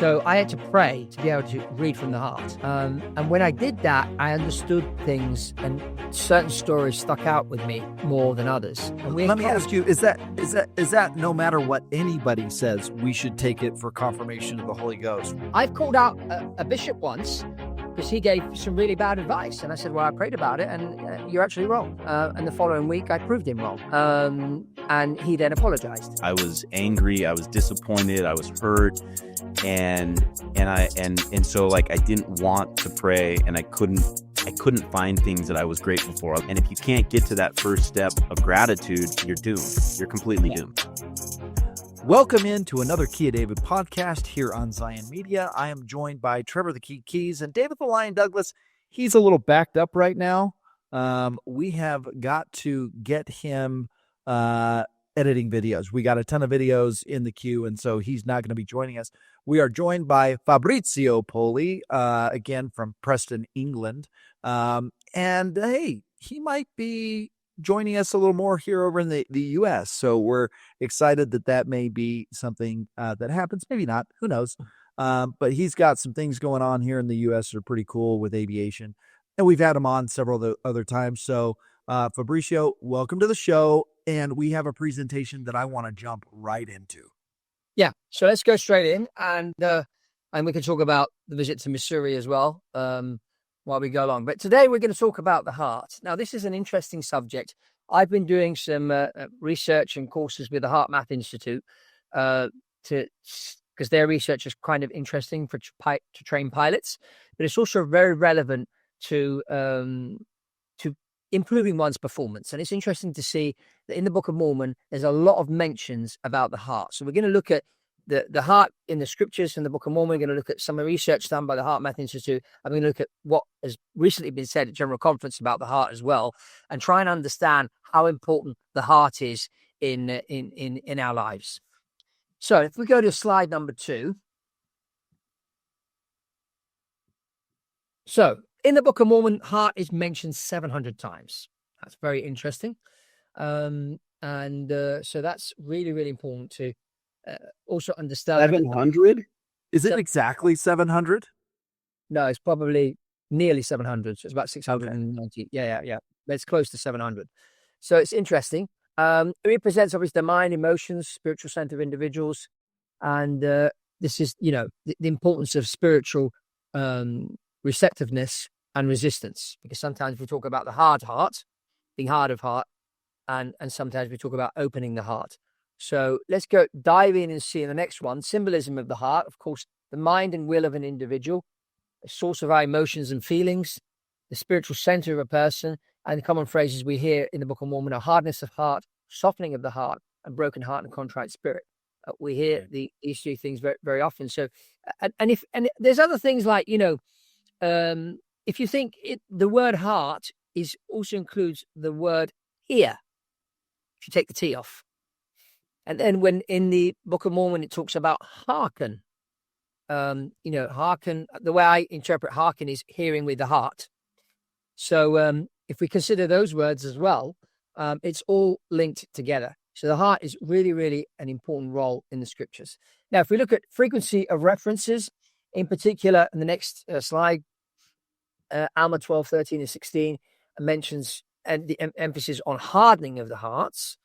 So I had to pray to be able to read from the heart. And when I did that, I understood things, and certain stories stuck out with me more than others. And let me ask you, is that no matter what anybody says, we should take it for confirmation of the Holy Ghost? I've called out a bishop once because he gave some really bad advice. And I said, well, I prayed about it and you're actually wrong. And the following week I proved him wrong. And he then apologized. I was angry. I was disappointed. I was hurt. And so like I didn't want to pray, and I couldn't find things that I was grateful for. And if you can't get to that first step of gratitude, you're doomed. You're completely doomed. Welcome into another Key of David podcast here on Zion Media. I am joined by Trevor the Key Keys and David the Lion Douglas. He's a little backed up right now. We have got to get him editing videos. We got a ton of videos in the queue, and so he's not going to be joining us. We are joined by Fabrizio Poli, again from Preston, England. And hey, he might be joining us a little more here over in the U.S. So we're excited that may be something that happens. Maybe not. Who knows? But he's got some things going on here in the U.S. that are pretty cool with aviation. And we've had him on several other times. So Fabrizio, welcome to the show. And we have a presentation that I want to jump right into. Yeah, so let's go straight in, and we can talk about the visit to Missouri as well while we go along. But today we're going to talk about the heart. Now, this is an interesting subject. I've been doing some research and courses with the HeartMath Institute because their research is kind of interesting to train pilots, but it's also very relevant to improving one's performance. And it's interesting to see that in the Book of Mormon, there's a lot of mentions about the heart. So we're going to look at the heart in the scriptures in the Book of Mormon. We're going to look at some of the research done by the HeartMath Institute. I'm going to look at what has recently been said at General Conference about the heart as well, and try and understand how important the heart is in our lives. So if we go to slide number 2. So in the Book of Mormon, heart is mentioned 700 times. That's very interesting. So that's really, really important to also understand. 700? Is it exactly 700? No, it's probably nearly 700. So it's about 690. Okay. Yeah. But it's close to 700. So it's interesting. It represents obviously the mind, emotions, spiritual center of individuals. And this is, the importance of spiritual receptiveness and resistance, because sometimes we talk about the hard heart, being hard of heart, and sometimes we talk about opening the heart. So let's dive in and see in the next one, symbolism of the heart. Of course, the mind and will of an individual, a source of our emotions and feelings, the spiritual center of a person, and the common phrases we hear in the Book of Mormon are hardness of heart, softening of the heart, and broken heart and contrite spirit. We hear these three things very, very often. So, and there's other things like, if you think the word heart also includes the word ear, if you take the T off. And then when in the Book of Mormon, it talks about hearken. Hearken, the way I interpret hearken is hearing with the heart. So if we consider those words as well, it's all linked together. So the heart is really, really an important role in the scriptures. Now, if we look at frequency of references, in particular, in the next slide, Alma 12, 13, and 16 mentions the emphasis on hardening of the hearts.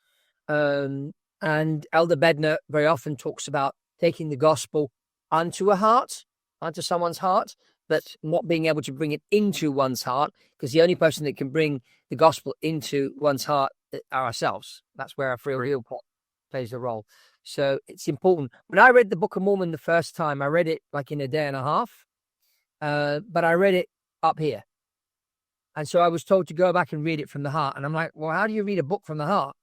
And Elder Bednar very often talks about taking the gospel onto someone's heart, but not being able to bring it into one's heart, because the only person that can bring the gospel into one's heart are ourselves. That's where our free will plays a role. So it's important. When I read the Book of Mormon the first time, I read it like in a day and a half, but I read it up here. And so I was told to go back and read it from the heart. And I'm like, well, how do you read a book from the heart?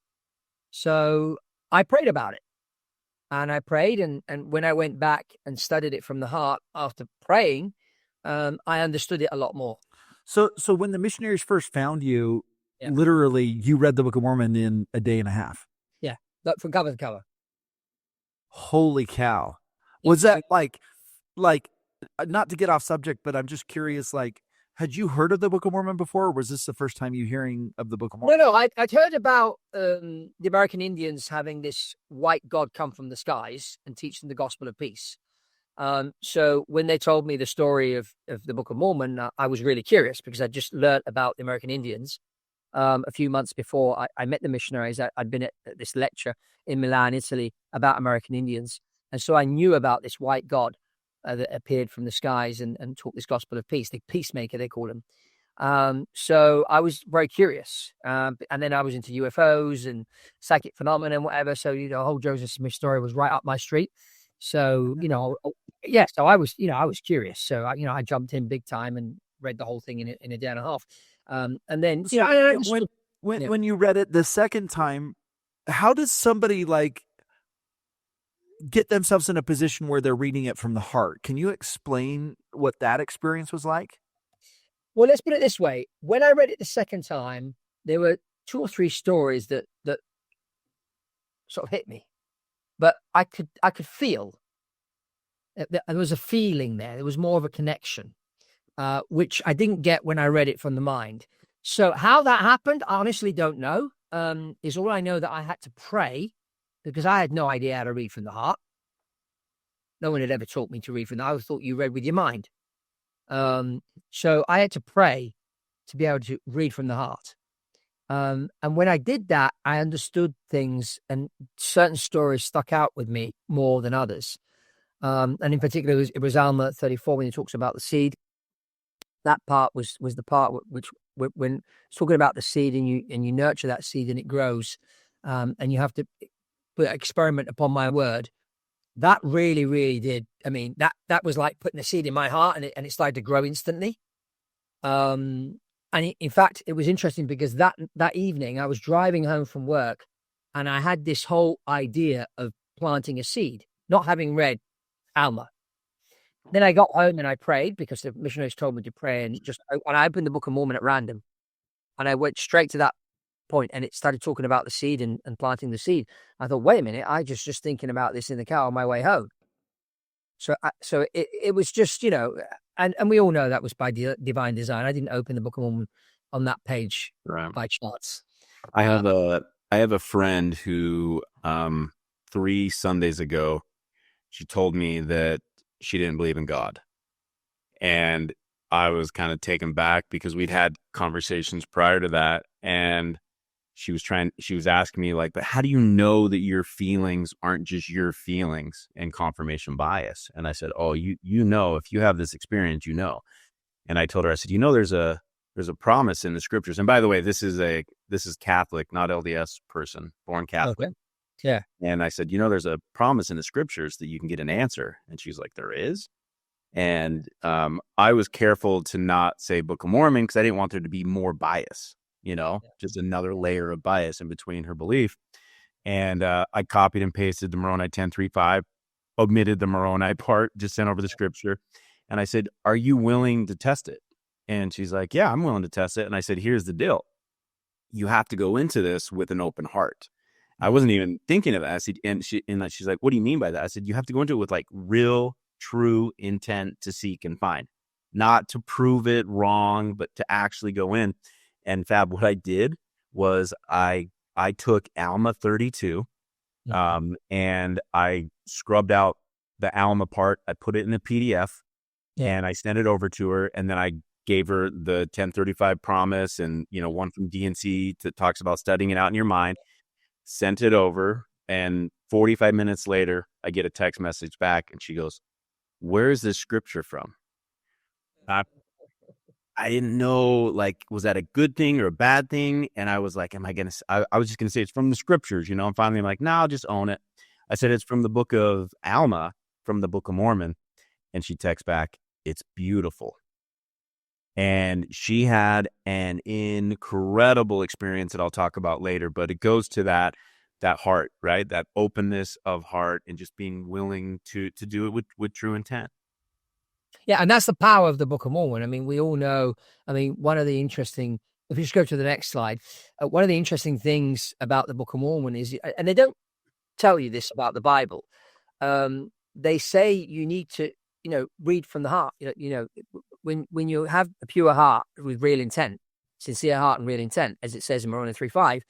So I prayed about it. And I prayed. And when I went back and studied it from the heart after praying, I understood it a lot more. So when the missionaries first found you, literally, you read the Book of Mormon in a day and a half. Yeah, from cover to cover. Holy cow. Was that like, not to get off subject, but I'm just curious, had you heard of the Book of Mormon before, or was this the first time you hearing of the Book of Mormon? No, I'd heard about the American Indians having this white God come from the skies and teach them the gospel of peace. So when they told me the story of the Book of Mormon, I was really curious because I just learned about the American Indians a few months before I met the missionaries. I'd been at this lecture in Milan, Italy, about American Indians. And so I knew about this white god that appeared from the skies and taught this gospel of peace, the peacemaker, they call him. So I was very curious. And then I was into UFOs and psychic phenomena and whatever. So, the whole Joseph Smith story was right up my street. So, yeah, so I was curious. So, I jumped in big time and read the whole thing in a day and a half. And then, when you read it the second time, how does somebody get themselves in a position where they're reading it from the heart? Can you explain what that experience was like? Well, let's put it this way. When I read it the second time, there were 2 or 3 stories that sort of hit me, but I could feel there was a feeling there. There was more of a connection, which I didn't get when I read it from the mind. So how that happened, I honestly don't know. Is all I know that I had to pray because I had no idea how to read from the heart. No one had ever taught me to read from the heart. I thought you read with your mind. So I had to pray to be able to read from the heart. And when I did that, I understood things, and certain stories stuck out with me more than others. And in particular, it was Alma 34 when he talks about the seed. That part was the part which when it's talking about the seed and you nurture that seed and it grows, and you have to put experiment upon my word. That really, really did. I mean, that was like putting a seed in my heart, and it started to grow instantly. And in fact, it was interesting because that evening I was driving home from work, and I had this whole idea of planting a seed, not having read Alma. Then I got home and I prayed because the missionaries told me to pray, and I opened the Book of Mormon at random, and I went straight to that point, and it started talking about the seed and planting the seed. I thought, wait a minute, I just thinking about this in the car on my way home. So it was just, and we all know that was by divine design. I didn't open the Book of Mormon on that page by chance. I have a friend who 3 Sundays ago, she told me that she didn't believe in God. And I was kind of taken back because we'd had conversations prior to that. And she was asking me but how do you know that your feelings aren't just your feelings and confirmation bias? And I said, oh, you know, if you have this experience, And I told her, I said, there's a promise in the scriptures. And by the way, this is Catholic, not LDS person, born Catholic. Okay. Yeah. And I said, there's a promise in the scriptures that you can get an answer. And she's like, there is. And I was careful to not say Book of Mormon because I didn't want there to be more bias, just another layer of bias in between her belief. And I copied and pasted the Moroni 10:3-5, omitted the Moroni part, just sent over the scripture. And I said, are you willing to test it? And she's like, yeah, I'm willing to test it. And I said, here's the deal. You have to go into this with an open heart. I wasn't even thinking of that. I said, and she's like, what do you mean by that? I said, you have to go into it with real, true intent to seek and find, not to prove it wrong, but to actually go in. And Fab, what I did was I took Alma 32, and I scrubbed out the Alma part. I put it in a PDF, and I sent it over to her. And then I gave her the 1035 promise and, one from DNC that talks about studying it out in your mind. Sent it over, and 45 minutes later, I get a text message back, and she goes, where is this scripture from? I didn't know, was that a good thing or a bad thing? And I was like, I was just going to say it's from the scriptures, and finally I'm like, no, I'll just own it. I said, it's from the book of Alma, from the Book of Mormon. And she texts back, it's beautiful. And she had an incredible experience that I'll talk about later, but it goes to that heart, right? That openness of heart and just being willing to do it with true intent. Yeah, and that's the power of the Book of Mormon. I mean, we all know, one of the interesting, if you just go to the next slide, one of the interesting things about the Book of Mormon is, and they don't tell you this about the Bible, they say you need to, read from the heart. When you have a pure heart with real intent, sincere heart and real intent, as it says in Moroni 3:5,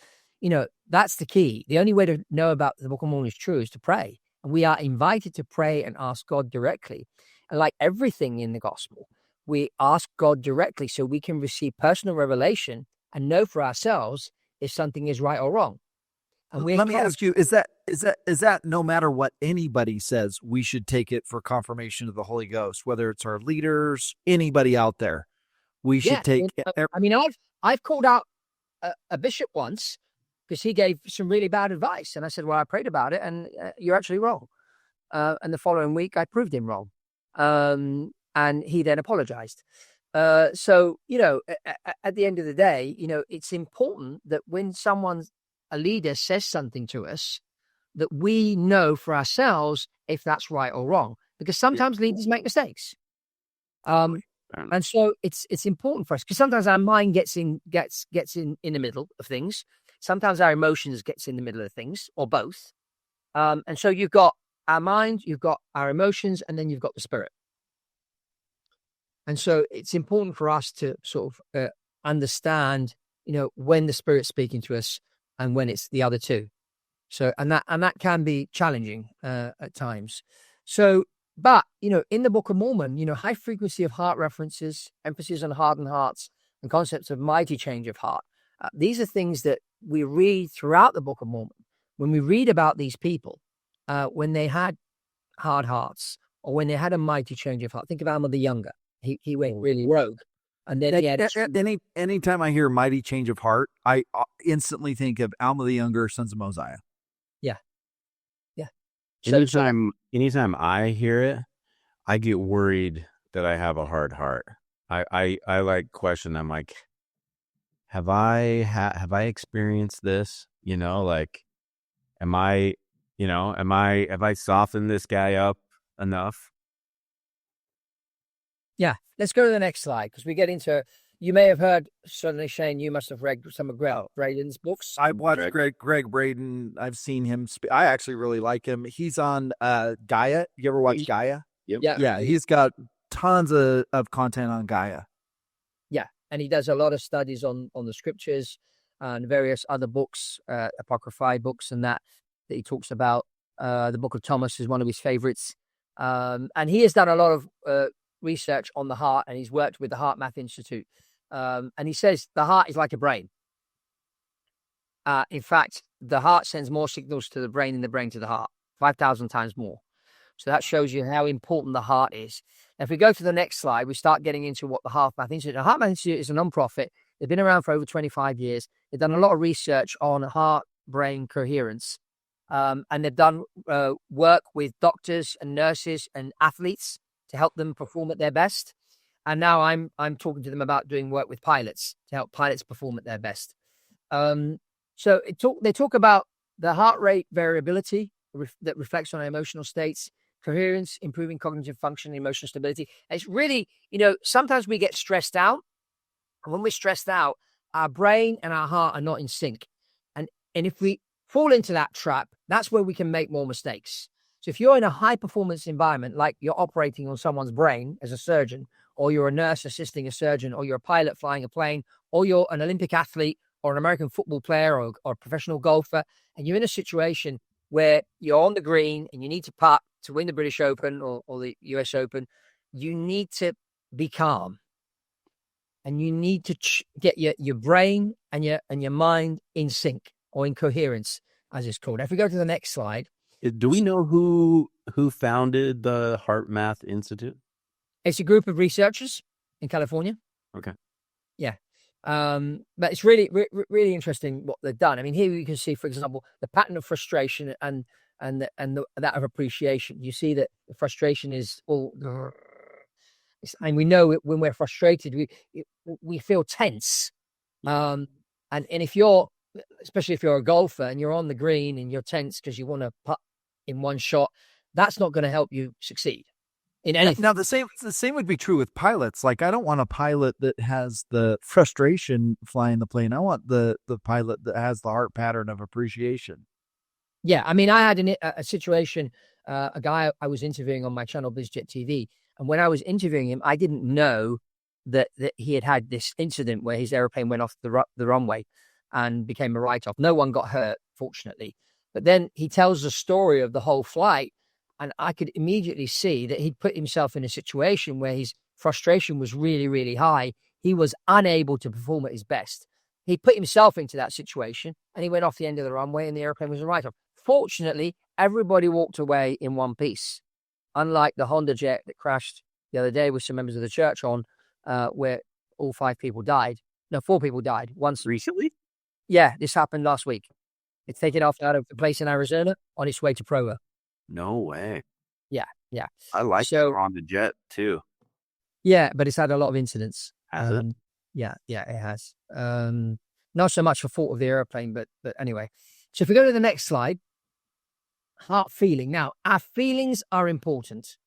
that's the key. The only way to know about the Book of Mormon is true is to pray. And we are invited to pray and ask God directly. And like everything in the gospel, we ask God directly so we can receive personal revelation and know for ourselves if something is right or wrong. And let me ask you, is that no matter what anybody says, we should take it for confirmation of the Holy Ghost, whether it's our leaders, anybody out there, we should take. I mean, I've called out a bishop once because he gave some really bad advice. And I said, well, I prayed about it and you're actually wrong. And the following week I proved him wrong. And he then apologized. So, at the end of the day, it's important that when a leader says something to us, that we know for ourselves if that's right or wrong, because sometimes leaders make mistakes. And so it's important for us because sometimes our mind gets in the middle of things. Sometimes our emotions gets in the middle of things, or both. And so you've got our mind, you've got our emotions, and then you've got the spirit. And so it's important for us to sort of understand, when the spirit's speaking to us and when it's the other two. So, and that can be challenging at times. So, but, in the Book of Mormon, high frequency of heart references, emphasis on hardened hearts, and concepts of mighty change of heart. These are things that we read throughout the Book of Mormon. When we read about these people, when they had hard hearts or when they had a mighty change of heart, think of Alma the Younger. He went really rogue. And then he had... Anytime I hear mighty change of heart, I instantly think of Alma the Younger, Sons of Mosiah. Yeah. Yeah. Anytime I hear it, I get worried that I have a hard heart. I like question. I'm like, have I experienced this? Have I softened this guy up enough? Yeah, let's go to the next slide because we get into. You may have heard, certainly, Shane, you must have read some of Braden's books. I've watched Greg Braden. I've seen him. I actually really like him. He's on Gaia. You ever watch Gaia? Yep. Yeah. He's got tons of content on Gaia. Yeah, and he does a lot of studies on the scriptures and various other books, apocryphae books, and that he talks about. The Book of Thomas is one of his favorites, and he has done a lot of research on the heart, and he's worked with the HeartMath Institute. And he says the heart is like a brain. In fact, the heart sends more signals to the brain than the brain to the heart, 5,000 times more. So that shows you how important the heart is. If we go to the next slide, we start getting into what the HeartMath Institute. The HeartMath Institute is a non-profit. They've been around for over 25 years. They've done a lot of research on heart-brain coherence. And they've done work with doctors and nurses and athletes to help them perform at their best. And now I'm talking to them about doing work with pilots to help pilots perform at their best. So they talk about the heart rate variability that reflects on our emotional states, coherence, improving cognitive function, emotional stability. And it's really, sometimes we get stressed out. And when we're stressed out, our brain and our heart are not in sync. And if we fall into that trap, that's where we can make more mistakes. So if you're in a high performance environment, like you're operating on someone's brain as a surgeon, or you're a nurse assisting a surgeon, or you're a pilot flying a plane, or you're an Olympic athlete or an American football player or a professional golfer, and you're in a situation where you're on the green and you need to putt to win the British Open or the US Open, you need to be calm. And you need to get your brain and your mind in sync, or in coherence, as it's called. If we go to the next slide. Do we know who founded the HeartMath Institute? It's a group of researchers in California. Okay. Yeah. But it's really, really interesting what they've done. I mean, here you can see, for example, the pattern of frustration and that of appreciation. You see that the frustration is all, and we know when we're frustrated, we feel tense. And if you're, especially if you're a golfer and you're on the green and you're tense because you want to putt in one shot, that's not going to help you succeed in anything. Now, the same would be true with pilots. Like, I don't want a pilot that has the frustration flying the plane. I want the pilot that has the heart pattern of appreciation. Yeah, I mean, I had a situation, a guy I was interviewing on my channel, BizJet TV, and when I was interviewing him, I didn't know that he had this incident where his airplane went off the runway and became a write-off. No one got hurt, fortunately. But then he tells the story of the whole flight, and I could immediately see that he'd put himself in a situation where his frustration was really, really high. He was unable to perform at his best. He put himself into that situation, and he went off the end of the runway, and the airplane was a write-off. Fortunately, everybody walked away in one piece, unlike the Honda jet that crashed the other day with some members of the church on, where all 5 people died. No, 4 people died. Once Recently? Yeah, this happened last week. It's taken off out of a place in Arizona on its way to Provo. No way. Yeah. I like So- on the jet too. Yeah, but it's had a lot of incidents. Has it? Yeah, it has. Not so much for fault of the airplane, but anyway. So if we go to the next slide, heart feeling. Now, our feelings are important.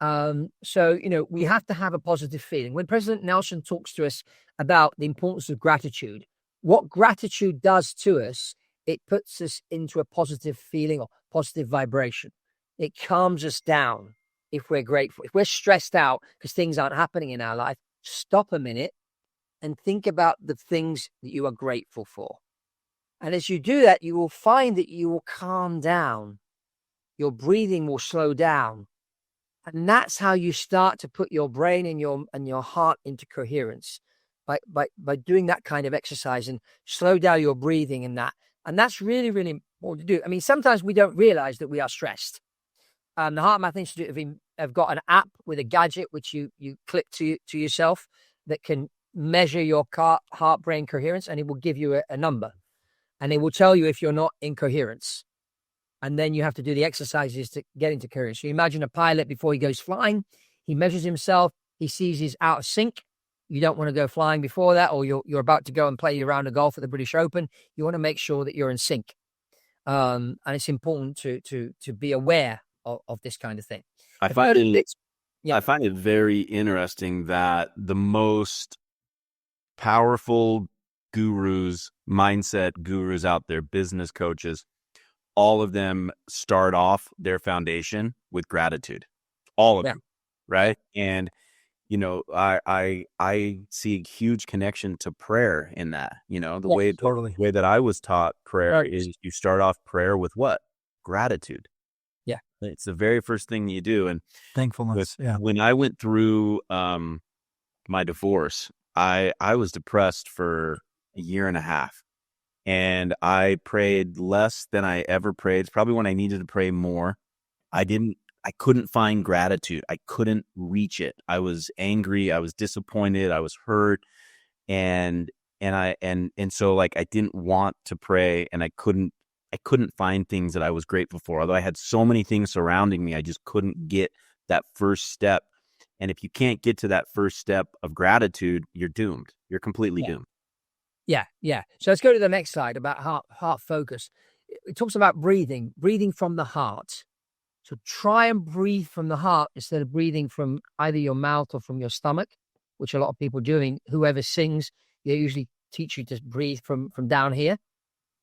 So, we have to have a positive feeling. When President Nelson talks to us about the importance of gratitude, what gratitude does to us, it puts us into a positive feeling or positive vibration. It calms us down if we're grateful. If we're stressed out because things aren't happening in our life, stop a minute and think about the things that you are grateful for. And as you do that, you will find that you will calm down. Your breathing will slow down. And that's how you start to put your brain and your heart into coherence by doing that kind of exercise and slow down your breathing and that. And that's really, really important to do. I mean, sometimes we don't realize that we are stressed. The HeartMath Institute have got an app with a gadget which you click to yourself that can measure your heart-brain coherence, and it will give you a number. And it will tell you if you're not in coherence. And then you have to do the exercises to get into coherence. So you imagine a pilot before he goes flying, he measures himself, he sees he's out of sync. You don't want to go flying before that, or you're about to go and play your round of golf at the British Open. You want to make sure that you're in sync. And it's important to be aware of this kind of thing. I find it very interesting that the most powerful gurus, mindset gurus out there, business coaches, all of them start off their foundation with gratitude. All of them, right? And I see a huge connection to prayer in that. The way that I was taught prayer is you start off prayer with what? Gratitude. Yeah. It's the very first thing you do. And thankfulness. When I went through my divorce, I was depressed for a year and a half. And I prayed less than I ever prayed. It's probably when I needed to pray more. I couldn't find gratitude. I couldn't reach it. I was angry. I was disappointed. I was hurt. And so like I didn't want to pray, and I couldn't find things that I was grateful for. Although I had so many things surrounding me, I just couldn't get that first step. And if you can't get to that first step of gratitude, you're doomed. You're completely doomed. Yeah. So let's go to the next slide about heart focus. It talks about breathing from the heart. So try and breathe from the heart instead of breathing from either your mouth or from your stomach, which a lot of people are doing. Whoever sings, they usually teach you to breathe from down here.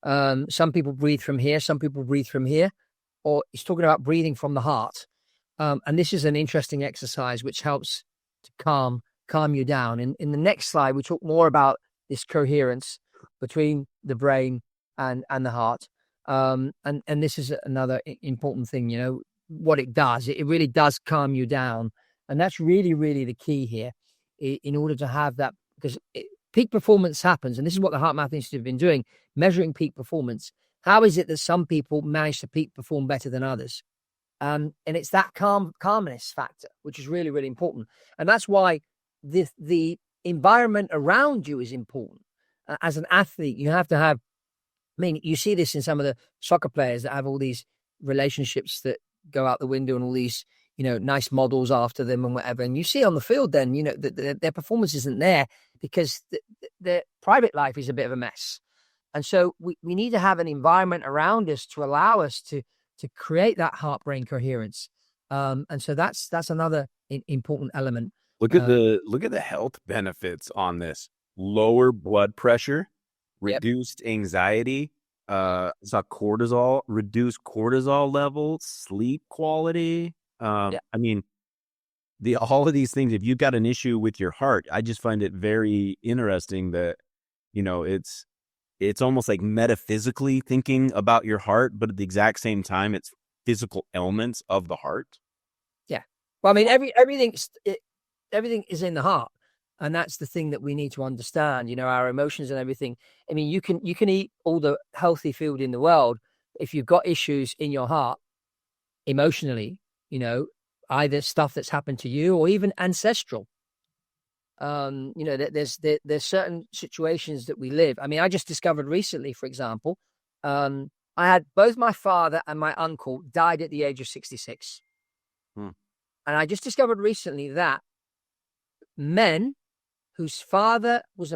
Some people breathe from here. Some people breathe from here. Or it's talking about breathing from the heart. And this is an interesting exercise which helps to calm you down. In the next slide, we talk more about this coherence between the brain and the heart. And this is another important thing, what it does. It really does calm you down. And that's really, really the key here in order to have that, because peak performance happens. And this is what the HeartMath Institute have been doing, measuring peak performance. How is it that some people manage to peak perform better than others? And it's that calmness factor, which is really, really important. And that's why the environment around you is important. As an athlete, you have to have, you see this in some of the soccer players that have all these relationships that go out the window and all these, nice models after them and whatever. And you see on the field then, that their performance isn't there because their private life is a bit of a mess. And so we need to have an environment around us to allow us to create that heart-brain coherence. And so that's another important element. Look at the health benefits on this. Lower blood pressure, reduced anxiety, saw cortisol, reduced cortisol levels, sleep quality. All of these things, if you've got an issue with your heart, I just find it very interesting that, it's almost like metaphysically thinking about your heart, but at the exact same time, it's physical elements of the heart. Yeah. Well, I mean, everything is in the heart. And that's the thing that we need to understand, our emotions and everything. I mean, you can eat all the healthy food in the world. If you've got issues in your heart emotionally, either stuff that's happened to you or even ancestral. There's certain situations that we live. I mean, I just discovered recently, for example, I had both my father and my uncle died at the age of 66. And I just discovered recently that men whose father was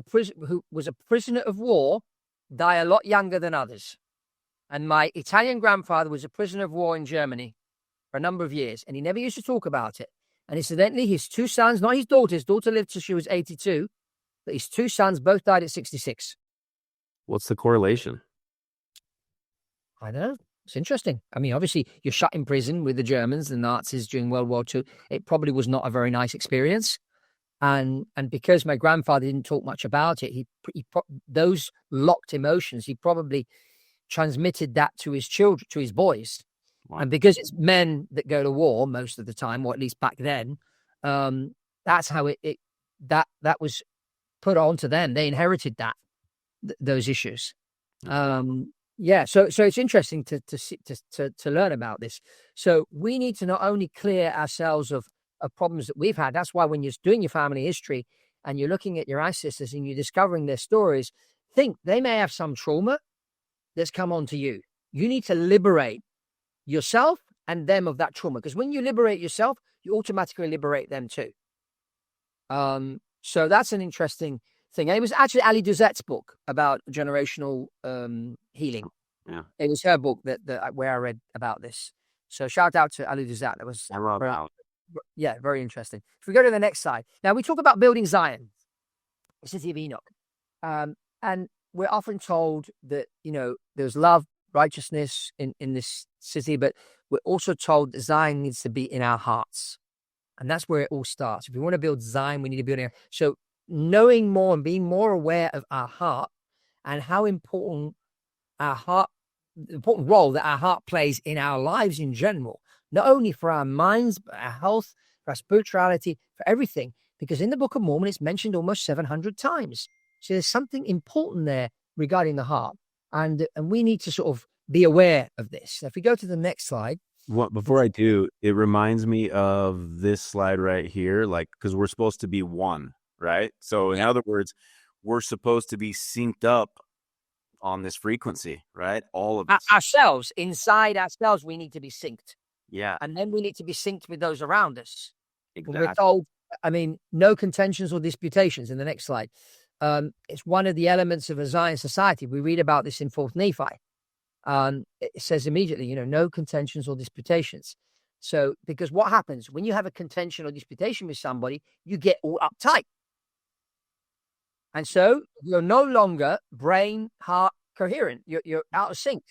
who was a prisoner of war die a lot younger than others. And my Italian grandfather was a prisoner of war in Germany for a number of years, and he never used to talk about it. And incidentally, his two sons, not his daughter lived till she was 82, but his two sons both died at 66. What's the correlation? I don't know. It's interesting. I mean, obviously, you're shut in prison with the Germans, the Nazis during World War II. It probably was not a very nice experience. And because my grandfather didn't talk much about it, those locked emotions, he probably transmitted that to his children, to his boys. Wow. And because it's men that go to war most of the time, or at least back then, that's how that was put onto them. They inherited those issues. Yeah, so it's interesting to learn about this. So we need to not only clear ourselves of problems that we've had. That's why when you're doing your family history and you're looking at your ancestors and you're discovering their stories, think they may have some trauma that's come onto you. You need to liberate yourself and them of that trauma, because when you liberate yourself, you automatically liberate them too. So that's an interesting thing. And it was actually Ali Douzette's book about generational healing. Yeah, it was her book that where I read about this. So shout out to Ali Douzette. That was very interesting. If we go to the next slide, now we talk about building Zion, the city of Enoch, and we're often told that there's love, righteousness in this city, but we're also told that Zion needs to be in our hearts, and that's where it all starts. If we want to build Zion, we need to build it. So knowing more and being more aware of our heart and how important the important role that our heart plays in our lives in general, not only for our minds, but our health, for our spirituality, for everything. Because in the Book of Mormon, it's mentioned almost 700 times. So there's something important there regarding the heart. And we need to sort of be aware of this. So if we go to the next slide. Before I do, it reminds me of this slide right here, because we're supposed to be one, right? So in other words, we're supposed to be synced up on this frequency, right? All of us. Ourselves, inside ourselves, we need to be synced. Yeah. And then we need to be synced with those around us. Exactly. We're told, no contentions or disputations in the next slide. It's one of the elements of a Zion society. We read about this in 4th Nephi. It says immediately, no contentions or disputations. So, because what happens when you have a contention or disputation with somebody, you get all uptight. And so you're no longer brain, heart coherent. You're out of sync.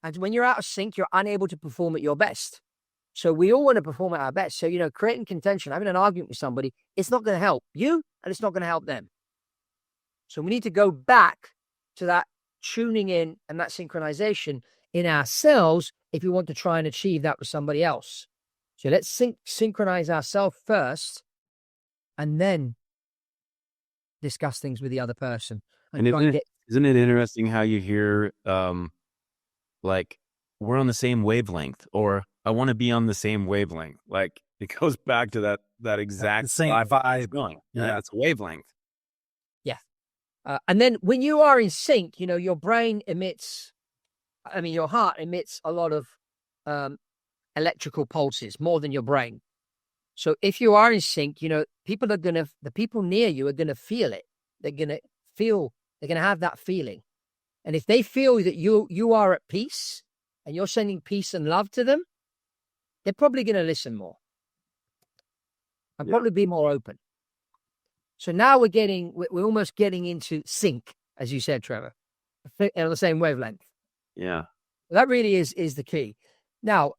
And when you're out of sync, you're unable to perform at your best. So we all want to perform at our best. So, creating contention, having an argument with somebody, it's not going to help you and it's not going to help them. So we need to go back to that tuning in and that synchronization in ourselves if we want to try and achieve that with somebody else. So let's synchronize ourselves first and then discuss things with the other person. And isn't it interesting how you hear, we're on the same wavelength, or I want to be on the same wavelength. It goes back to that exact same vibe going. Yeah, it's a wavelength. Yeah. And then when you are in sync, your brain your heart emits a lot of electrical pulses, more than your brain. So if you are in sync, the people near you are going to feel it. They're going to have that feeling. And if they feel that you are at peace and you're sending peace and love to them, they're probably going to listen more and probably be more open. So now we're almost getting into sync, as you said, Trevor, on the same wavelength. Yeah. That really is the key. Now,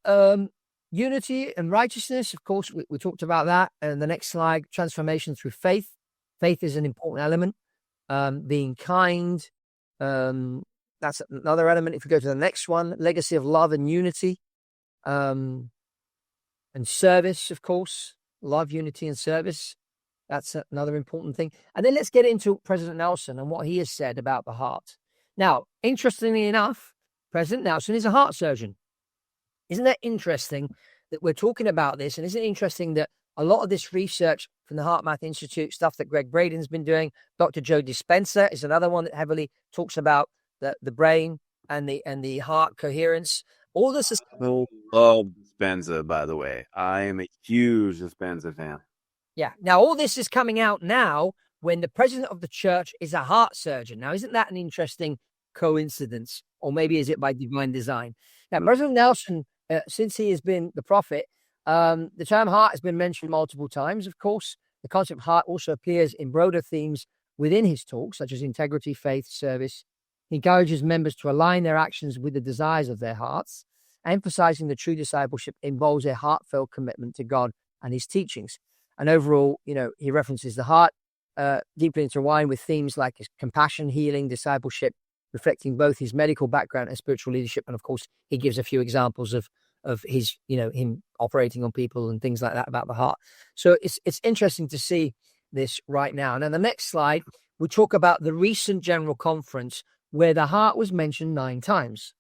unity and righteousness, of course, we talked about that. And the next slide, transformation through faith. Faith is an important element. Being kind, That's another element. If we go to the next one, legacy of love and unity, and service, of course, love, unity, and service. That's another important thing. And then let's get into President Nelson and what he has said about the heart. Now, interestingly enough, President Nelson is a heart surgeon. Isn't that interesting that we're talking about this? And isn't it interesting that a lot of this research from the HeartMath Institute, stuff that Greg Braden's been doing, Dr. Joe Dispenza is another one that heavily talks about the brain and the heart coherence. All this is. I love Dispenza, by the way. I am a huge Dispenza fan. Yeah. Now, all this is coming out now when the president of the church is a heart surgeon. Now, isn't that an interesting coincidence? Or maybe is it by divine design? Now, President Nelson, since he has been the prophet, the term heart has been mentioned multiple times, of course. The concept of heart also appears in broader themes within his talks, such as integrity, faith, service. He encourages members to align their actions with the desires of their hearts, emphasizing that true discipleship involves a heartfelt commitment to God and his teachings. And overall, he references the heart deeply intertwined with themes like his compassion, healing, discipleship, reflecting both his medical background and spiritual leadership. And of course, he gives a few examples of his, him operating on people and things like that about the heart. So it's interesting to see this right now. And on the next slide, we talk about the recent General Conference where the heart was mentioned 9 times.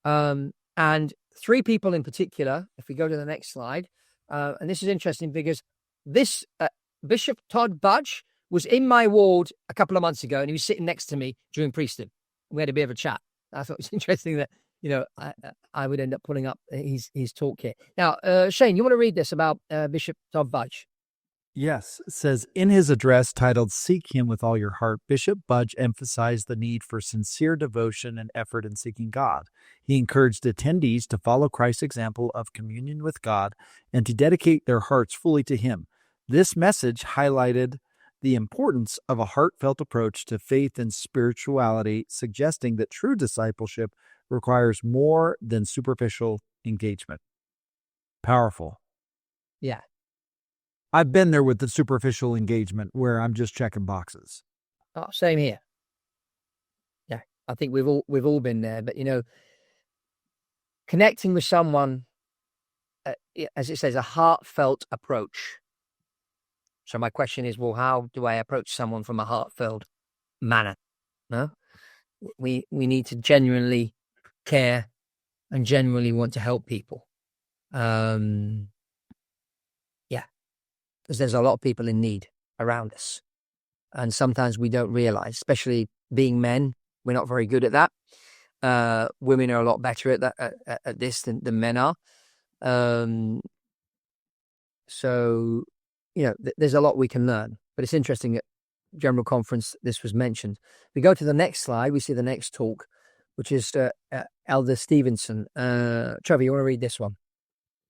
And 3 people in particular, if we go to the next slide, and this is interesting because this Bishop Todd Budge was in my ward a couple of months ago, and he was sitting next to me during priesthood. We had a bit of a chat. I thought it was interesting that I would end up pulling up his talk here. Now, Shane, you want to read this about Bishop Todd Budge? Yes, it says, in his address titled Seek Him with All Your Heart, Bishop Budge emphasized the need for sincere devotion and effort in seeking God. He encouraged attendees to follow Christ's example of communion with God and to dedicate their hearts fully to Him. This message highlighted the importance of a heartfelt approach to faith and spirituality, suggesting that true discipleship requires more than superficial engagement. Powerful. Yeah. I've been there with the superficial engagement where I'm just checking boxes. Oh, same here. Yeah, I think we've all been there. But connecting with someone, as it says, a heartfelt approach. So my question is, well, how do I approach someone from a heartfelt manner? No, we need to genuinely care and genuinely want to help people. Because there's a lot of people in need around us. And sometimes we don't realize, especially being men, we're not very good at that. Women are a lot better at that at this than men are. So, there's a lot we can learn. But it's interesting at General Conference, this was mentioned. We go to the next slide, we see the next talk, which is Elder Stevenson. Trevor, you want to read this one?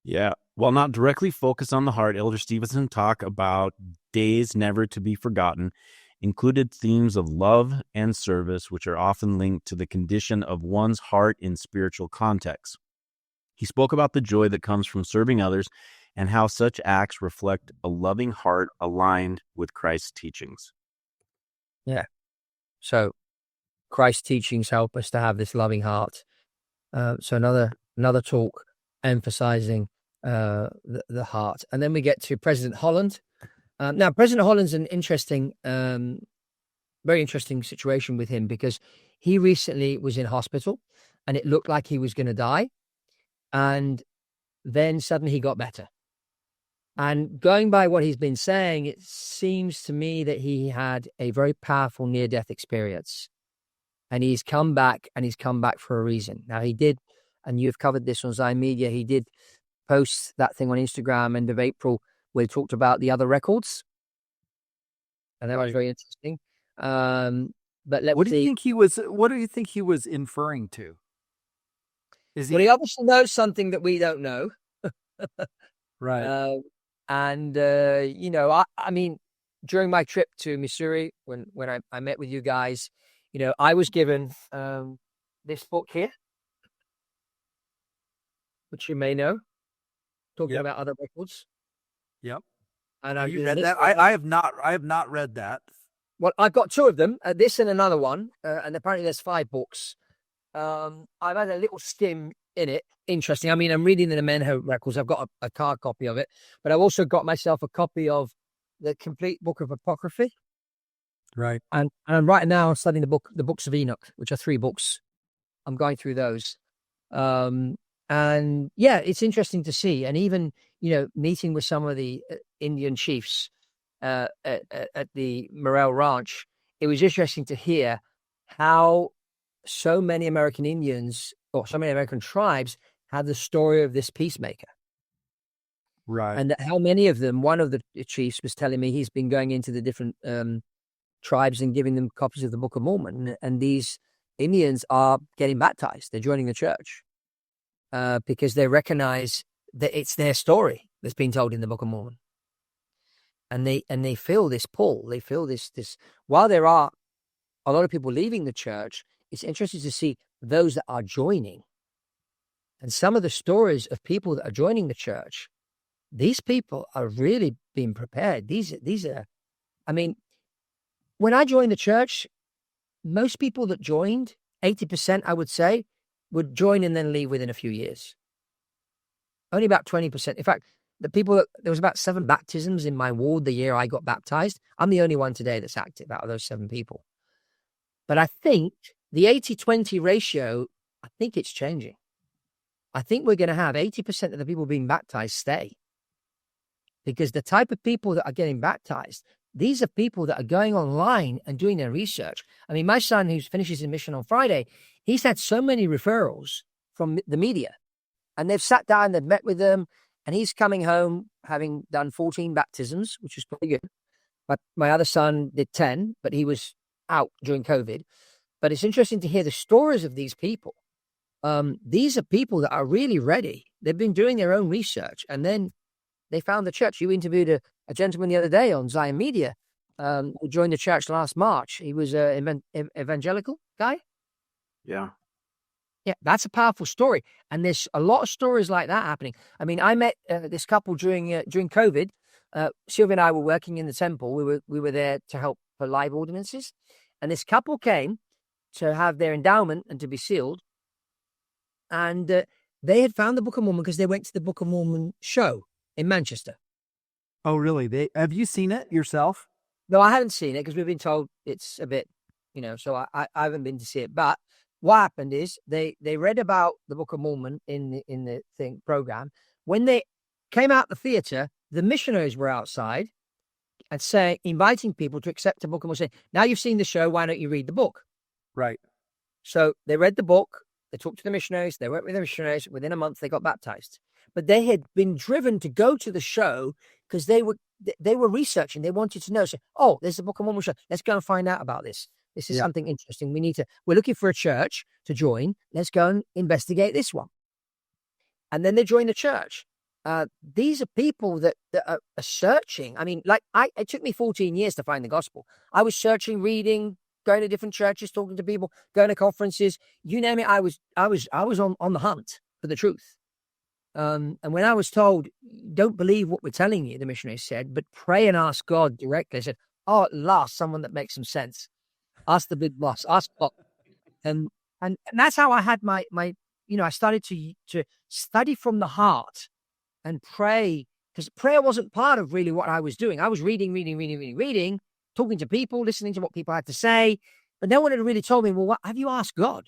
Yeah. While not directly focused on the heart, Elder Stevenson talk about days never to be forgotten, included themes of love and service, which are often linked to the condition of one's heart in spiritual contexts. He spoke about the joy that comes from serving others and how such acts reflect a loving heart aligned with Christ's teachings. Yeah. So Christ's teachings help us to have this loving heart. So another talk emphasizing the heart. And then we get to President Holland. Now, President Holland's an interesting, very interesting situation with him because he recently was in hospital and it looked like he was going to die. And then suddenly he got better. And going by what he's been saying, it seems to me that he had a very powerful near-death experience. And he's come back, and he's come back for a reason. Now, he did, and you've covered this on Zion Media, he did post that thing on Instagram end of April where he talked about the other records. And that was very interesting. But what do you think he was inferring to? Well, he obviously knows something that we don't know. Right. I mean, during my trip to Missouri, when I met with you guys, I was given this book here, which you may know, talking about other records. Yep. And you read that? I have not read that. Well, I've got two of them, this and another one, and apparently there's 5 books. I've had a little skim in it. Interesting. I mean, I'm reading the Menho Records. I've got a card copy of it, but I've also got myself a copy of the complete Book of Apocryphy. Right. And right now I'm studying the books of Enoch, which are 3 books. I'm going through those. And yeah, it's interesting to see. And even, meeting with some of the Indian chiefs at the Morel Ranch, it was interesting to hear how so many American Indians or so many American tribes had the story of this peacemaker. Right. And how many of them, one of the chiefs was telling me he's been going into the different tribes and giving them copies of the Book of Mormon. And these Indians are getting baptized. They're joining the church because they recognize that it's their story that's been told in the Book of Mormon. And they feel this pull. They feel this. While there are a lot of people leaving the church, it's interesting to see those that are joining. And some of the stories of people that are joining the church, these people are really being prepared. These are, I mean, when I joined the church, most people that joined, 80%, I would say, would join and then leave within a few years. Only about 20%. In fact, there was about 7 baptisms in my ward the year I got baptized. I'm the only one today that's active out of those 7 people. But I think the 80-20 ratio, I think it's changing. I think we're going to have 80% of the people being baptized stay. Because the type of people that are getting baptized, these are people that are going online and doing their research. I mean, my son, who finishes his mission on Friday, he's had so many referrals from the media. And they've sat down, they've met with them, and he's coming home having done 14 baptisms, which is pretty good. But my other son did 10, but he was out during COVID. But it's interesting to hear the stories of these people. These are people that are really ready. They've been doing their own research, and then they found the church. You interviewed a gentleman the other day on Zion Media who joined the church last March. He was an evangelical guy. Yeah. Yeah, that's a powerful story. And there's a lot of stories like that happening. I mean, I met this couple during COVID. Sylvia and I were working in the temple. We were there to help for live ordinances. And this couple came to have their endowment and to be sealed. And they had found the Book of Mormon because they went to the Book of Mormon show in Manchester. Oh, really? Have you seen it yourself? No, I haven't seen it because we've been told it's a bit, so I haven't been to see it. But what happened is they read about the Book of Mormon in the program. When they came out the theater, the missionaries were outside and inviting people to accept the Book of Mormon, saying, now you've seen the show, why don't you read the book? Right. So they read the book, they talked to the missionaries, they went with the missionaries. Within a month, they got baptized. But they had been driven to go to the show because they were researching. They wanted to know. So, there's the Book of Mormon show. Let's go and find out about this. This is something interesting. We're looking for a church to join. Let's go and investigate this one. And then they join the church. These are people that are searching. I mean, it took me 14 years to find the gospel. I was searching, reading, going to different churches, talking to people, going to conferences. You name it, I was on the hunt for the truth. And when I was told, don't believe what we're telling you, the missionary said, but pray and ask God directly. I said, at last, someone that makes some sense. Ask the big boss, ask God. And that's how I had my I started to study from the heart and pray, because prayer wasn't part of really what I was doing. I was reading, talking to people, listening to what people had to say, but no one had really told me, well, what have you asked God?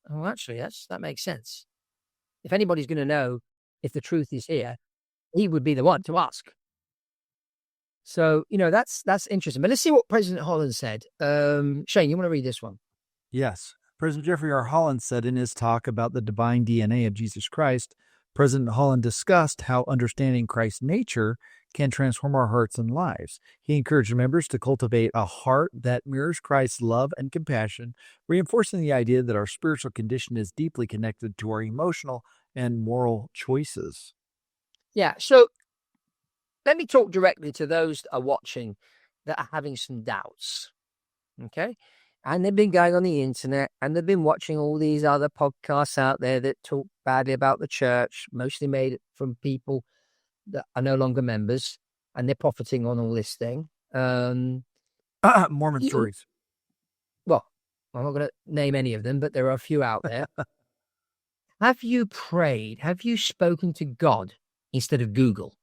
Oh, actually, that makes sense. If anybody's going to know if the truth is here, he would be the one to ask. So, that's interesting. But let's see what President Holland said. Shane, you want to read this one? Yes. President Jeffrey R. Holland said in his talk about the divine DNA of Jesus Christ, President Holland discussed how understanding Christ's nature can transform our hearts and lives. He encouraged members to cultivate a heart that mirrors Christ's love and compassion, reinforcing the idea that our spiritual condition is deeply connected to our emotional and moral choices. Yeah, so let me talk directly to those that are watching that are having some doubts, okay? And they've been going on the internet and they've been watching all these other podcasts out there that talk badly about the church, mostly made from people that are no longer members, and they're profiting on all this thing. Mormon You- stories. Well, I'm not going to name any of them, but there are a few out there. Have you prayed? Have you spoken to God instead of Google?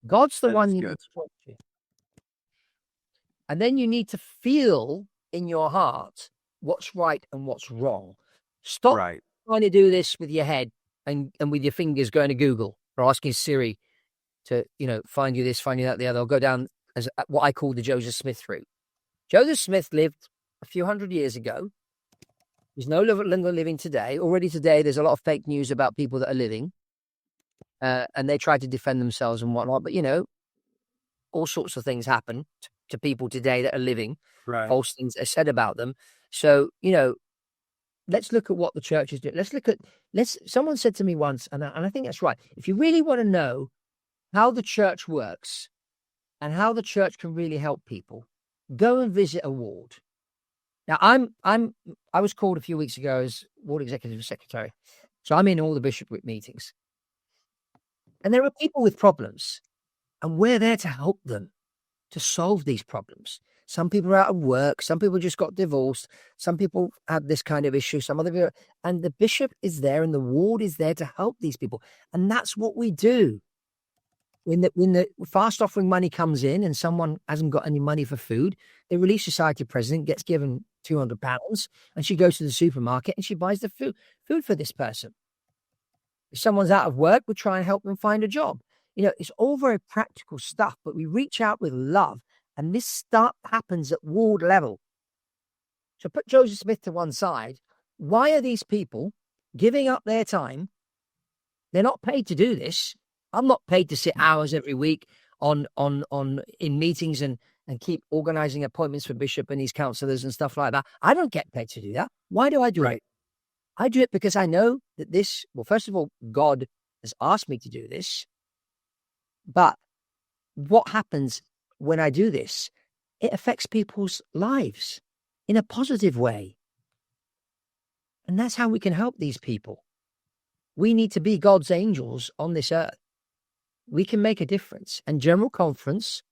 God's the one you need to talk to. And then you need to feel in your heart what's right and what's wrong. Stop trying to do this with your head and with your fingers going to Google or asking Siri to, find you this, find you that, the other. I'll go down as what I call the Joseph Smith route. Joseph Smith lived a few hundred years ago. He's no longer living today. Already today, there's a lot of fake news about people that are living. And they try to defend themselves and whatnot. But, all sorts of things happen to people today that are living. Right. False things are said about them. So, let's look at what the church is doing. Someone said to me once, and I think that's right. If you really want to know how the church works and how the church can really help people, go and visit a ward. Now, I was called a few weeks ago as ward executive secretary. So I'm in all the bishopric meetings. And there are people with problems, and we're there to help them to solve these problems. Some people are out of work. Some people just got divorced. Some people have this kind of issue. Some other people, and the bishop is there and the ward is there to help these people. And that's what we do. When the fast offering money comes in and someone hasn't got any money for food, the Relief Society president gets given £200 and she goes to the supermarket and she buys the food for this person. If someone's out of work, we try and help them find a job. It's all very practical stuff, but we reach out with love, and this stuff happens at ward level. So put Joseph Smith to one side. Why are these people giving up their time? They're not paid to do this. I'm not paid to sit hours every week in meetings and keep organizing appointments for bishop and his counselors and stuff like that. I don't get paid to do that. Why do I do it? I do it because I know that first of all, God has asked me to do this. But what happens when I do this? It affects people's lives in a positive way. And that's how we can help these people. We need to be God's angels on this earth. We can make a difference. And General Conference,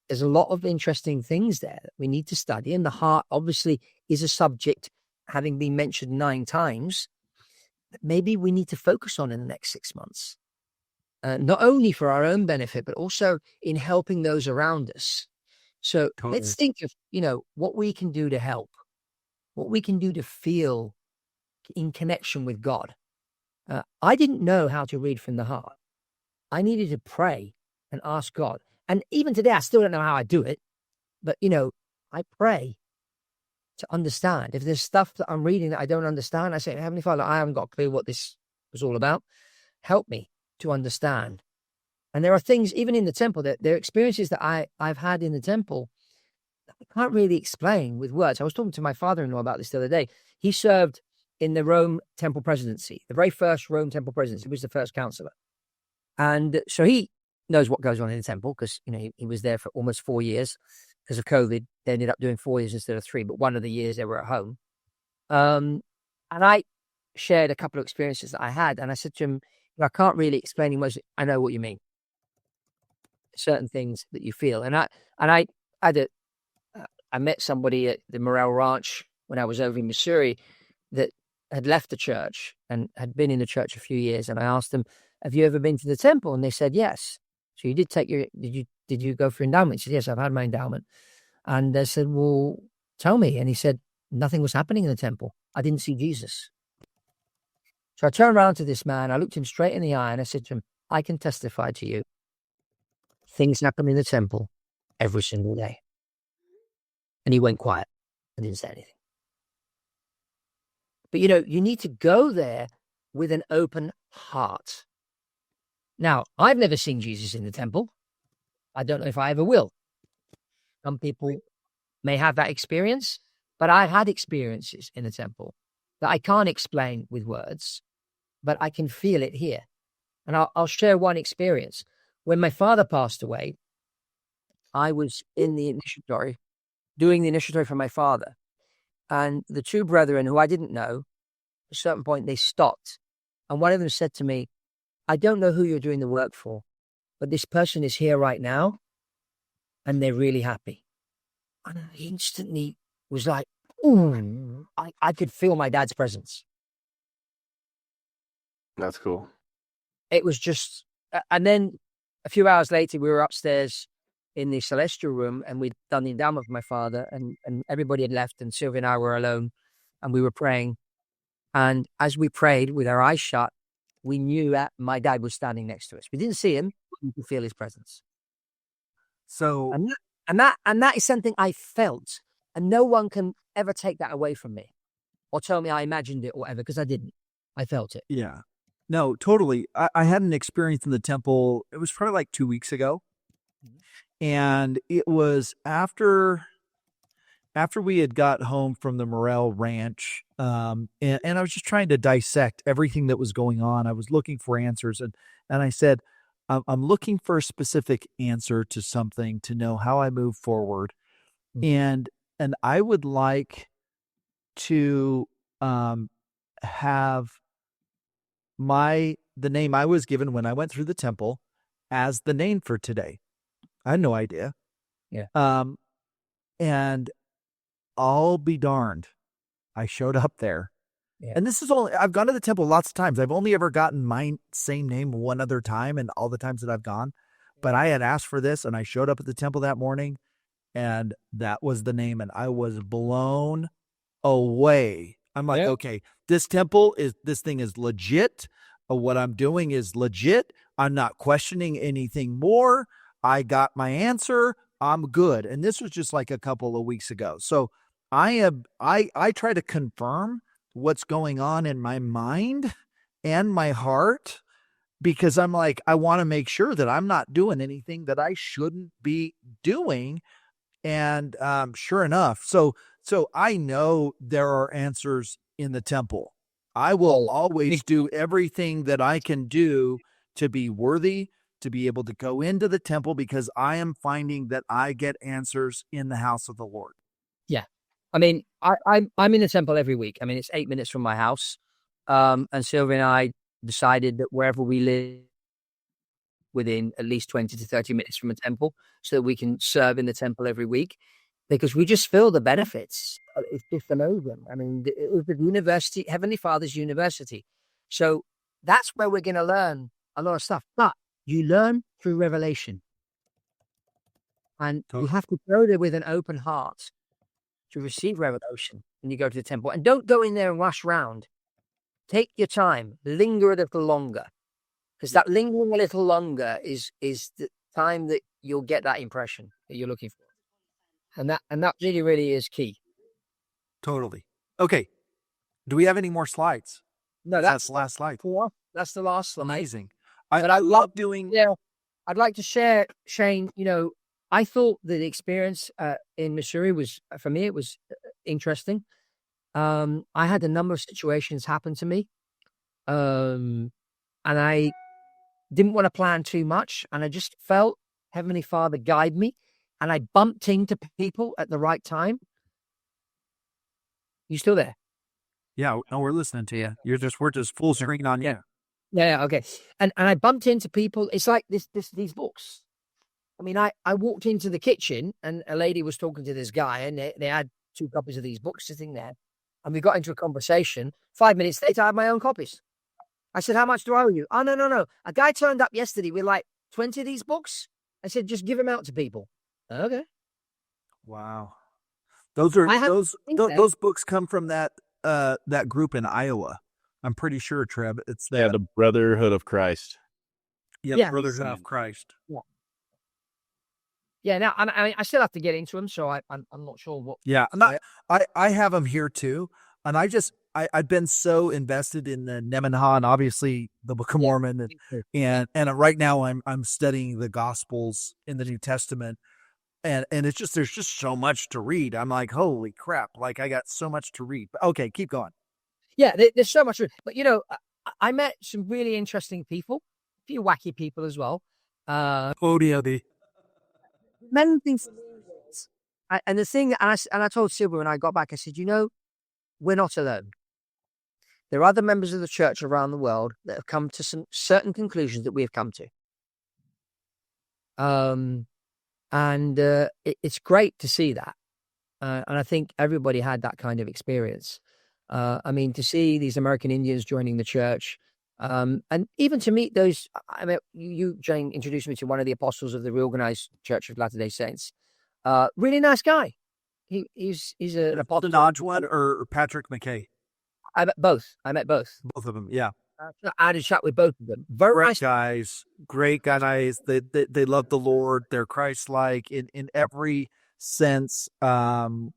there's a lot of interesting things there that we need to study. And the heart obviously is a subject having been mentioned 9 times that maybe we need to focus on in the next 6 months. Not only for our own benefit, but also in helping those around us. So let's think of, what we can do to help, what we can do to feel in connection with God. I didn't know how to read from the heart. I needed to pray and ask God. And even today, I still don't know how I do it. But, I pray to understand. If there's stuff that I'm reading that I don't understand, I say, Heavenly Father, I haven't got a clue what this was all about. Help me to understand. And there are things, even in the temple, that there are experiences that I've had in the temple that I can't really explain with words. I was talking to my father-in-law about this the other day. He served in the Rome temple presidency, the very first Rome temple presidency. He was the first counselor. And so he knows what goes on in the temple because, he was there for almost 4 years. Because of COVID, they ended up doing 4 years instead of 3, but one of the years they were at home. And I shared a couple of experiences that I had, and I said to him, I can't really explain it most. I know what you mean. Certain things that you feel. And I met somebody at the Morel Ranch when I was over in Missouri that had left the church and had been in the church a few years. And I asked them, have you ever been to the temple? And they said, yes. So you did take did you go for endowment? He said, yes, I've had my endowment. And they said, well, tell me. And he said, nothing was happening in the temple. I didn't see Jesus. So I turned around to this man. I looked him straight in the eye and I said to him, I can testify to you. Things happen in the temple every single day. And he went quiet and didn't say anything. But, you need to go there with an open heart. Now, I've never seen Jesus in the temple. I don't know if I ever will. Some people may have that experience, but I've had experiences in the temple that I can't explain with words, but I can feel it here. And I'll share one experience. When my father passed away, I was in the initiatory, doing the initiatory for my father. And the 2 brethren who I didn't know, at a certain point they stopped. And one of them said to me, I don't know who you're doing the work for, but this person is here right now and they're really happy. And I instantly was like, ooh, I could feel my dad's presence. That's cool. It was just, and then a few hours later, we were upstairs in the celestial room and we'd done the endowment with my father, and everybody had left and Sylvia and I were alone and we were praying. And as we prayed with our eyes shut, we knew that my dad was standing next to us. We didn't see him, but we could feel his presence. So, and that is something I felt, and no one can ever take that away from me or tell me I imagined it or whatever, because I didn't. I felt it. yeah. No, totally. I had an experience in the temple. It was probably like 2 weeks ago. And it was after we had got home from the Morel Ranch, and I was just trying to dissect everything that was going on. I was looking for answers, and I said, I'm looking for a specific answer to something to know how I move forward, and I would like to have the name I was given when I went through the temple as the name for today. I had no idea. Yeah. And I'll be darned, I showed up there. Yeah. And this is I've gone to the temple lots of times. I've only ever gotten my same name one other time and all the times that I've gone. But I had asked for this and I showed up at the temple that morning and that was the name and I was blown away. I'm like, okay, this thing is legit. What I'm doing is legit. I'm not questioning anything more. I got my answer. I'm good. And this was just like a couple of weeks ago. So I try to confirm what's going on in my mind and my heart, because I'm like, I want to make sure that I'm not doing anything that I shouldn't be doing. And sure enough, so I know there are answers in the temple. I will always do everything that I can do to be worthy, to be able to go into the temple, because I am finding that I get answers in the house of the Lord. Yeah. I mean, I'm in the temple every week. I mean, it's 8 minutes from my house. And Sylvia and I decided that wherever we live, within at least 20 to 30 minutes from a temple, so that we can serve in the temple every week, because we just feel the benefits. It's just amazing. I mean, it was the university, Heavenly Father's university. So that's where we're going to learn a lot of stuff. But you learn through revelation. And you have to go there with an open heart to receive revelation when you go to the temple. And don't go in there and rush round. Take your time. Linger a little longer. Because that lingering a little longer is the time that you'll get that impression that you're looking for. And that really, really is key. Totally. Okay. Do we have any more slides? No, that's the last slide. That's the last slide. Amazing. But I love doing. Yeah, I'd like to share, Shane. I thought that the experience in Missouri was, for me, it was interesting. I had a number of situations happen to me, and I didn't want to plan too much, and I just felt Heavenly Father guide me, and I bumped into people at the right time. You still there? Yeah, no, we're listening to you. We're just full screen on you. Yeah, okay. And I bumped into people. It's like these books. I mean, I walked into the kitchen and a lady was talking to this guy, and they had 2 copies of these books sitting there, and we got into a conversation. 5 minutes later, I had my own copies. I said, "How much do I owe you?" "Oh, no. A guy turned up yesterday with like 20 of these books." I said, "Just give them out to people." Okay. Wow. Those books come from that group in Iowa. I'm pretty sure, Trev. It's that. Yeah, the Brotherhood of Christ. Yeah, Brotherhood of Christ. Yeah. Yeah. Now, I mean, I still have to get into them, so I'm not sure what. Yeah, I have them here too, and I've been so invested in the Nemanha and obviously the Book of Mormon, and right now I'm studying the Gospels in the New Testament, and it's just there's just so much to read. I'm like, holy crap! Like I got so much to read. But okay, keep going. Yeah, there's so much. But I met some really interesting people, a few wacky people as well. Many things. And the thing, and I told Silver when I got back, I said, we're not alone. There are other members of the church around the world that have come to some certain conclusions that we have come to. And it's great to see that. And I think everybody had that kind of experience. I mean, to see these American Indians joining the church, and even to meet those. I mean, you, Jane, introduced me to one of the apostles of the Reorganized Church of Latter-day Saints. Really nice guy. He's an apostle. The Nodge one or Patrick McKay? I met both. Both of them, yeah. I had a chat with both of them. Very Great nice guys, great guys. They love the Lord. They're Christ-like in every sense. Like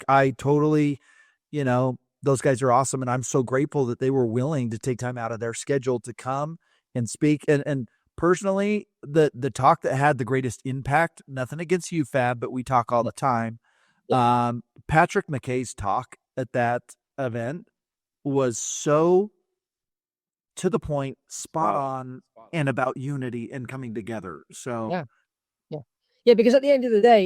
I totally, those guys are awesome, and I'm so grateful that they were willing to take time out of their schedule to come and speak. And personally, the talk that had the greatest impact. Nothing against you, Fab, but we talk all the time. Patrick McKay's talk at that event was so to the point, spot on, and about unity and coming together. So yeah, because at the end of the day,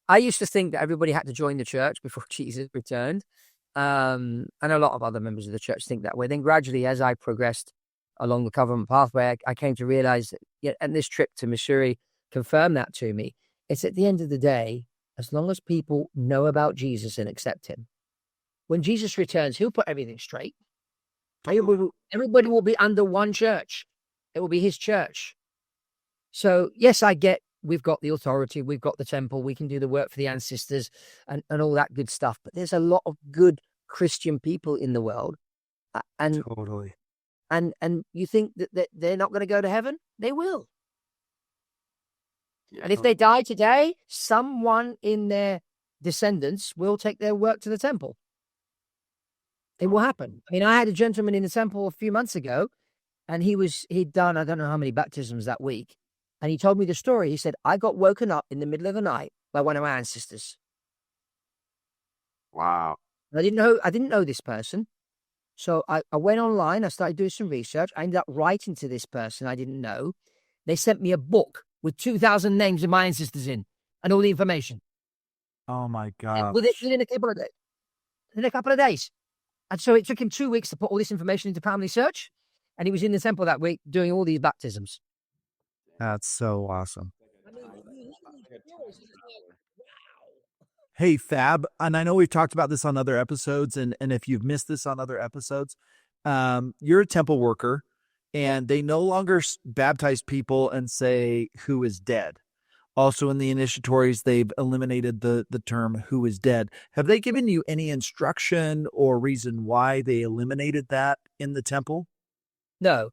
I used to think that everybody had to join the church before Jesus returned. And a lot of other members of the church think that way. Then gradually, as I progressed along the covenant pathway, I came to realize that, and this trip to Missouri confirmed that to me. It's at the end of the day, as long as people know about Jesus and accept him, when Jesus returns, he'll put everything straight. Everybody will be under one church. It will be his church. So, yes, I get we've got the authority, we've got the temple, we can do the work for the ancestors and all that good stuff. But there's a lot of good Christian people in the world. And totally. And you think that they're not going to go to heaven? They will. Yeah. And if they die today, someone in their descendants will take their work to the temple. It will happen. I mean, I had a gentleman in the temple a few months ago, and he'd done, I don't know how many baptisms that week. And he told me the story. He said, I got woken up in the middle of the night by one of my ancestors. Wow. I didn't know this person. So I went online. I started doing some research. I ended up writing to this person I didn't know. They sent me a book with 2,000 names of my ancestors in and all the information. Oh, my God. Within a couple of days. And so it took him 2 weeks to put all this information into Family Search. And he was in the temple that week doing all these baptisms. That's so awesome. Hey, Fab, and I know we've talked about this on other episodes, and if you've missed this on other episodes, you're a temple worker, and they no longer baptize people and say who is dead. Also in the initiatories, they've eliminated the term who is dead. Have they given you any instruction or reason why they eliminated that in the temple? No,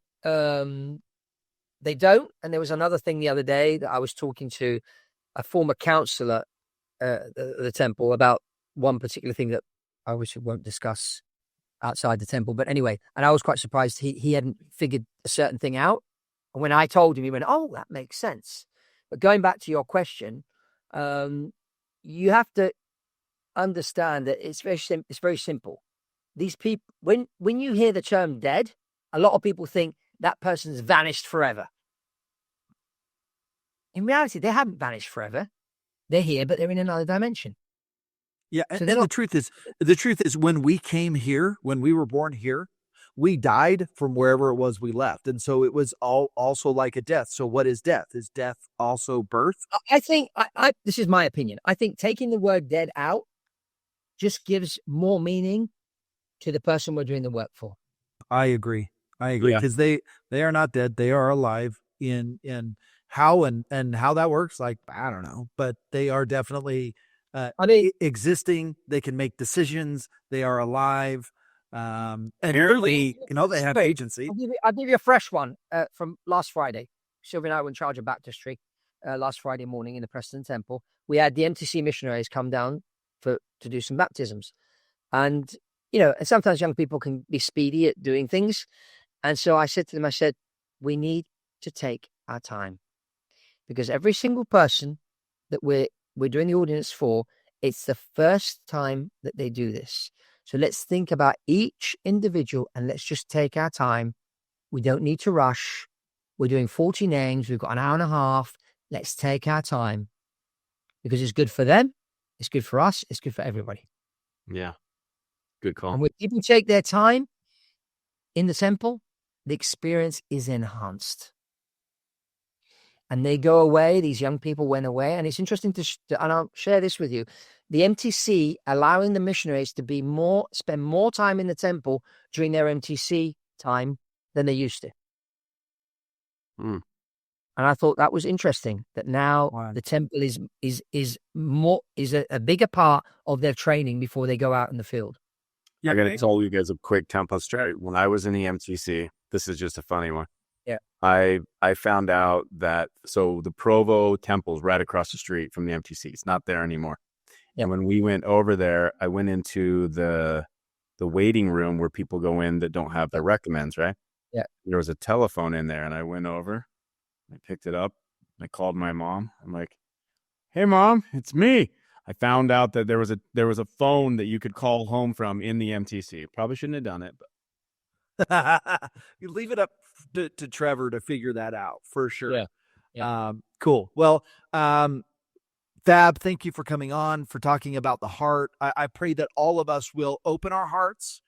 they don't. And there was another thing the other day that I was talking to a former counselor at the temple about one particular thing that I obviously won't discuss outside the temple. But anyway, and I was quite surprised he hadn't figured a certain thing out. And when I told him, he went, oh, that makes sense. But going back to your question, you have to understand that it's very simple. These people, when you hear the term dead, a lot of people think that person's vanished forever. In reality, they haven't vanished forever. They're here, but they're in another dimension. Yeah, so and the truth is, when we came here, when we were born here, we died from wherever it was we left. And so it was also like a death. So what is death? Is death also birth? I think, this is my opinion. I think taking the word dead out just gives more meaning to the person we're doing the work for. I agree. Because they are not dead. They are alive in how and how that works. Like, I don't know, but they are definitely existing. They can make decisions. They are alive. And really, they have agency. I'll give you a fresh one from last Friday. Sylvia and I were in charge of baptistry last Friday morning in the Preston Temple. We had the MTC missionaries come down to do some baptisms. And, and sometimes young people can be speedy at doing things. And so I said to them, we need to take our time. Because every single person that we're doing the ordinance for, it's the first time that they do this. So let's think about each individual and let's just take our time. We don't need to rush. We're doing 40 names. We've got an hour and a half. Let's take our time because it's good for them. It's good for us. It's good for everybody. Yeah. Good call. And when people take their time in the temple, the experience is enhanced. and they go away. These young people went away, and it's interesting and I'll share this with you. The MTC allowing the missionaries to spend more time in the temple during their MTC time than they used to. Hmm. And I thought that was interesting, that now the temple is a bigger part of their training before they go out in the field. Yeah, I gotta tell you guys a quick temple strategy. When I was in the MTC, this is just a funny one. Yeah. I found out that the Provo temple's right across the street from the MTC. It's not there anymore. Yeah. And when we went over there, I went into the waiting room where people go in that don't have their recommends, right? Yeah. There was a telephone in there, and I went over, I picked it up, I called my mom. I'm like, "Hey mom, it's me." I found out that there was a phone that you could call home from in the MTC. Probably shouldn't have done it, but You leave it up to Trevor to figure that out for sure. Yeah. Cool. Well, Fab, thank you for coming on, for talking about the heart. I pray that all of us will open our hearts,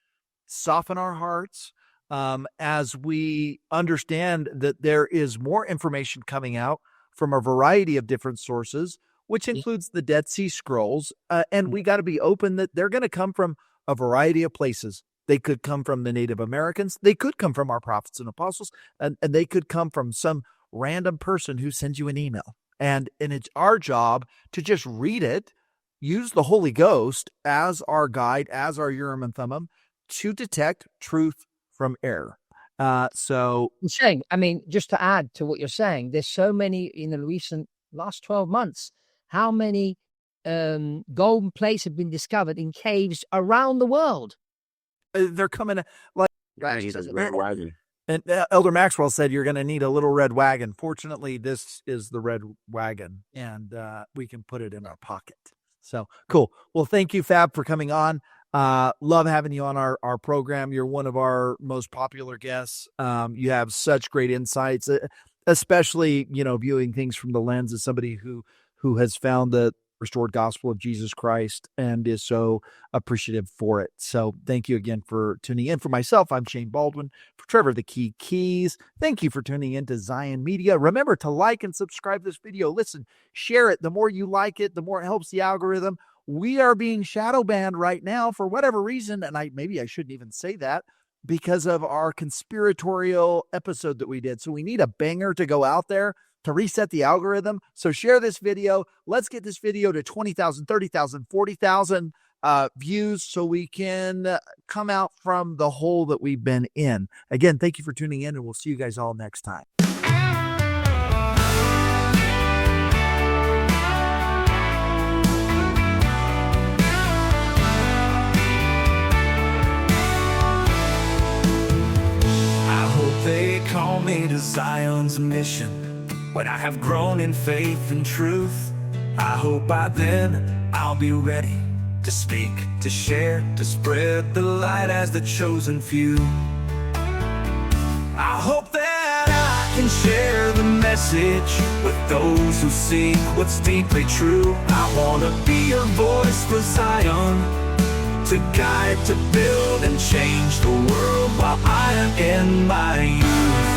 soften our hearts, as we understand that there is more information coming out from a variety of different sources, which includes the Dead Sea Scrolls. And we got to be open that they're going to come from a variety of places. They could come from the Native Americans. They could come from our prophets and apostles, and they could come from some random person who sends you an email. And it's our job to just read it, use the Holy Ghost as our guide, as our Urim and Thummim, to detect truth from error. Shane, I mean, just to add to what you're saying, there's so many in the last 12 months. How many golden plates have been discovered in caves around the world? They're coming like red wagon. And Elder Maxwell said you're going to need a little red wagon. Fortunately, this is the red wagon, and we can put it in our pocket. So cool. Well, thank you, Fab, for coming on. Love having you on our program. You're one of our most popular guests. You have such great insights, especially, viewing things from the lens of somebody who has found the restored gospel of Jesus Christ and is so appreciative for it. So thank you again for tuning in. For myself, I'm Shane Baldwin. For Trevor the Key Keys, thank you for tuning in to Zion Media. Remember to like and subscribe this video. Listen, share it. The more you like it, the more it helps the algorithm. We are being shadow banned right now for whatever reason, and maybe I shouldn't even say that, because of our conspiratorial episode that we did. So we need a banger to go out there to reset the algorithm. So share this video. Let's get this video to 20,000, 30,000, 40,000 views so we can come out from the hole that we've been in. Again, thank you for tuning in, and we'll see you guys all next time. I hope they call me to Zion's mission when I have grown in faith and truth. I hope by then I'll be ready to speak, to share, to spread the light as the chosen few. I hope that I can share the message with those who seek what's deeply true. I want to be a voice for Zion, to guide, to build, and change the world while I am in my youth.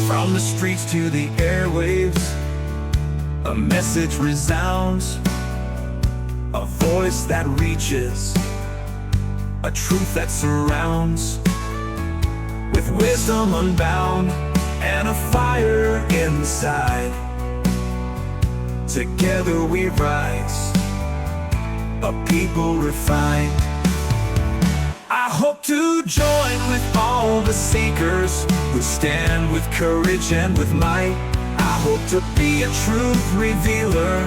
From the streets to the airwaves, a message resounds, a voice that reaches, a truth that surrounds, with wisdom unbound and a fire inside. Together we rise, a people refined. I hope to join with all the seekers who stand with courage and with might. I hope to be a truth revealer,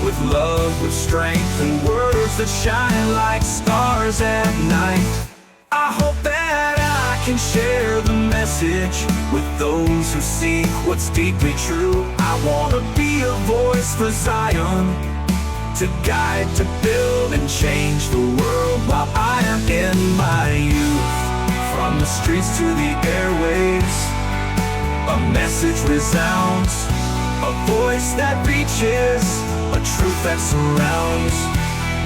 with love, with strength, and words that shine like stars at night. I hope that I can share the message with those who seek what's deeply true. I want to be a voice for Zion, to guide, to build, and change the world while I am in my youth. From the streets to the airwaves, a message resounds, a voice that reaches, a truth that surrounds,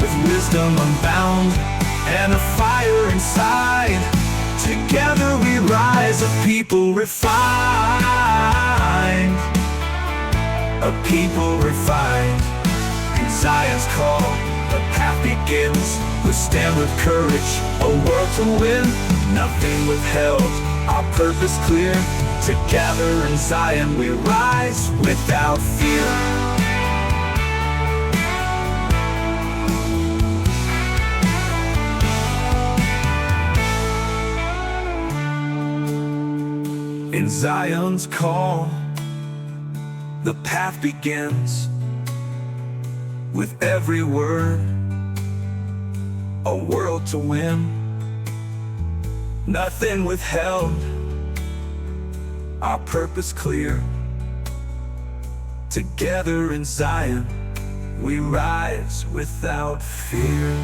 with wisdom unbound and a fire inside. Together we rise, a people refined. A people refined. In Zion's call, the path begins. We stand with courage, a world to win. Nothing withheld, our purpose clear. Together in Zion we rise without fear. In Zion's call, the path begins. With every word, a world to win. Nothing withheld, our purpose clear. Together in Zion, we rise without fear.